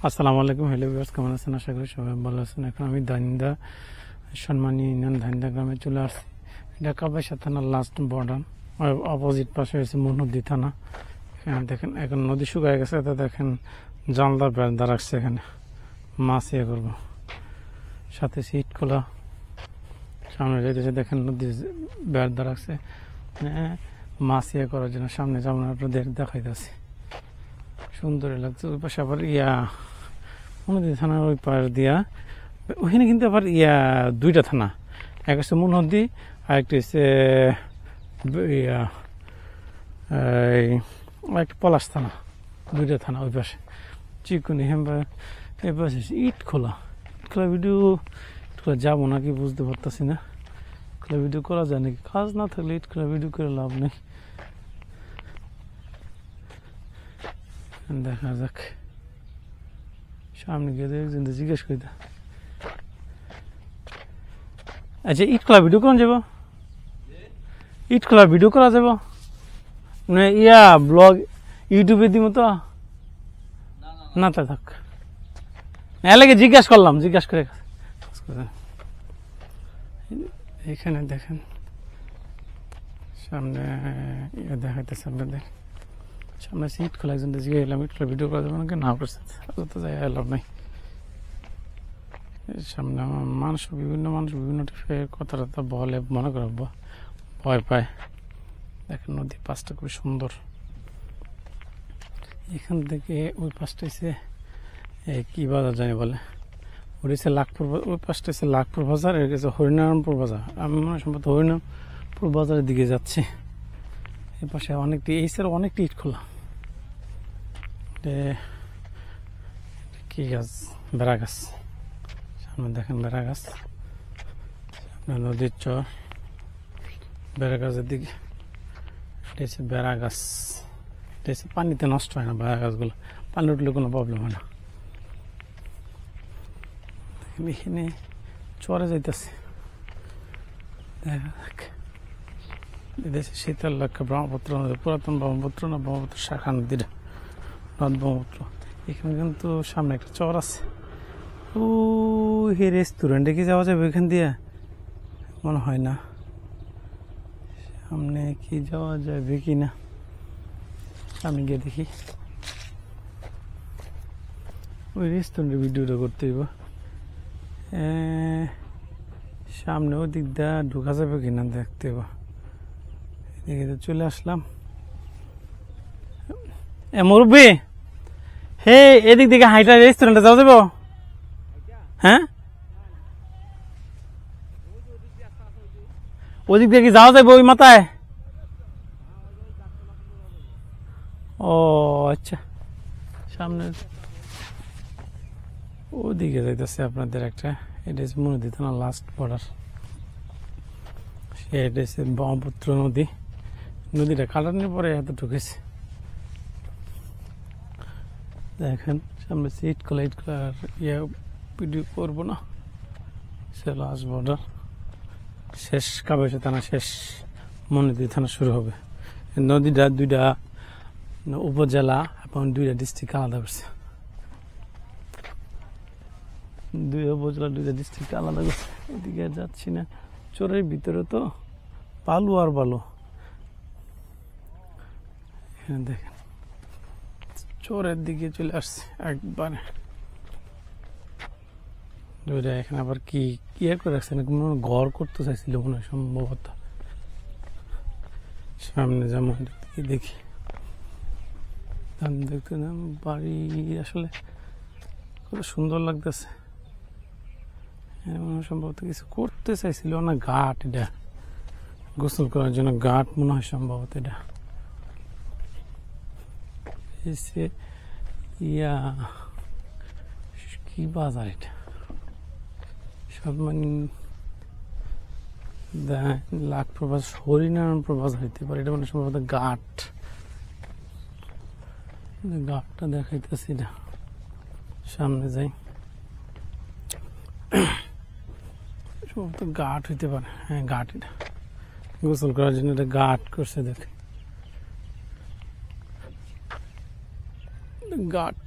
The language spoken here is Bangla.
আসসালামু আলাইকুম। হ্যালো ভিউয়ার্স, কেমন আছেন? আশা করি সবাই ভালো আছেন। এখন আমি ধাইন্দা সম্মানী ইউনিয়ন ধাইন্দা গ্রামে চলে আসছি। এটা কাপাসিয়া থানার লাস্ট বর্ডার, অপোজিট পাশে হয়েছে মূলনদী থানা। এখানে দেখেন এখন নদী শুকায় গেছে, তো দেখেন জানলা বেড়া রাখছে, এখানে মাছ ইয়ে করবো, সাথে সিট খোলা সামনে যেতেছে। দেখেন নদী বেড়া রাখছে মাছ ইয়ে করার জন্য। সামনে যেমন আপনাদের দেখাইতেছে, সুন্দরই লাগছে। ওই পাশে আবার মনোদী থানার ওই পাশ দিয়া, ওখানে কিন্তু আবার দুইটা থানা, এক হচ্ছে মনোদী আর একটি হচ্ছে একটা পলাশ থানা। দুইটা থানা ওই পাশে চিকুনি হেম্বা, এই পাশে ইট খোলা ভিডিও যাবো নাকি বুঝতে পারতেছি না। খোলা ভিডিও করা যায় নাকি? কাজ না থাকলে ইট খোলা ভিডিও করে লাভ নেই। দেখা যাক, সামনে গিয়ে একজন জিজ্ঞেস করি। আচ্ছা, ইট খোলা ভিডিও করা যাব? ইট খোলা ভিডিও করা যাব মানে ব্লগ ইউটিউবে দিব তো? না তা থাক, এলাকে জিজ্ঞাসা করলাম, জিজ্ঞাসা করে। এখানে দেখেন সামনে দেখাইতেছে আপনাদের, সামনে সিট খোলা। একজন জিজ্ঞাসা এলাম ইট খোলা ভিডিও করা যাবে নাকি? না করছে, তো যাই এলাম নাই। সামনে আমার বিভিন্ন মানুষ বিভিন্ন কথাটা বলে, মনে করে ভয় পায়। দেখেন নদীর পাশটা খুবই সুন্দর। এখান থেকে ওই পাশটা হচ্ছে কি বাজার জানি বলে, ওটা হচ্ছে লাখপুর। ওই পাশটা হচ্ছে লাখপুর বাজার, এর কাছে হরিনারায়ণপুর বাজার। আমি মনে হয় সম্ভবত হরিনারায়ণপুর বাজারের দিকে যাচ্ছি। এর পাশে অনেকটি, এই সাইড অনেকটি ইট খোলা। কি গাছ? বেড়া গাছ। সামনে দেখেন বেড়া গাছ, সামনে নদীর চর, বেড়া গাছের দিকে। এটা হচ্ছে বেড়া গাছ। এটা হচ্ছে পানিতে নষ্ট হয় না বেড়া গাছগুলো, পানি উঠলে কোনো প্রবলেম হয় না। এখানে চরে যাইতেছে, দেখা যাক। এদেশে শীতল লক্ষ্য ব্রহ্মপুত্র নদী, পুরাতন ব্রহ্মপুত্র না ব্রহ্মপুত্র শাখা নদীটা, নদ ব্রহ্মপুত্র। এখানে কিন্তু সামনে একটা চর আছে। ও হে, রেস্টুরেন্টে কি যাওয়া যাবে এখান দিয়ে? মনে হয় না। সামনে কি যাওয়া যাবে কি না, সামনে গিয়ে দেখি। ওই রেস্টুরেন্টের ভিডিওটা করতে হইব। সামনে ওই দিক দিয়ে ঢোকা যাবে কিনা দেখতে হইব। এদিকে তো চলে আসলাম। মুরব্বী, হে এদিক দিকে হাইটা রেস্টুরেন্টে যাওয়া যাবো? হ্যাঁ, ওদিক দিয়ে কি যাওয়া যাবে ওই মাথায়? ও আচ্ছা, সামনে ওদিকে যাইতেছে আপনাদের একটা। এটা হচ্ছে মনোদী থানা লাস্ট বর্ডার। এটা হচ্ছে ব্রহ্মপুত্র নদী। নদীটা কাটানোর পরে এত ঢুকেছে। দেখেন সামনে ইট খোলা, ইট খোলার ভিডিও করবো না। সে লাস্ট বর্ডার শেষ, কাপাসিয়া থানা শেষ, মনোদী থানা শুরু হবে। নদীটা দুইটা উপজেলা এবং দুইটা ডিস্ট্রিক্ট আলাদা করছে। দুই উপজেলা দুইটা ডিস্ট্রিক্ট আলাদা করছে। এদিকে যাচ্ছি না, চোরের ভিতরে তো বালু আর বালু। এখানে দেখেন চোরের দিকে চলে আসছে একবারে। দুইটা এখানে আবার কি করে রাখছে না, ঘর করতে চাইছিল মনে হয় সম্ভবত। সামনে যেমন দেখি দেখতে বাড়ি, আসলে কত সুন্দর লাগতেছে। সম্ভবত কিছু করতে চাইছিল না, ঘাট এটা গোসল করার জন্য ঘাট মনে হয় সম্ভবত। এটা কি বাজার এটা? সম্মান লাখপুর বাজার, হরিনারায়ণপুর বাজার হইতে পারে। এটা মানে সম্ভবত ঘাট, ঘাটটা দেখাইতেছি না। সামনে যাই, সম্ভবত ঘাট হইতে পারে। হ্যাঁ ঘাট, এটা গোসল করার জন্য এটা ঘাট করছে। দেখে ঘাট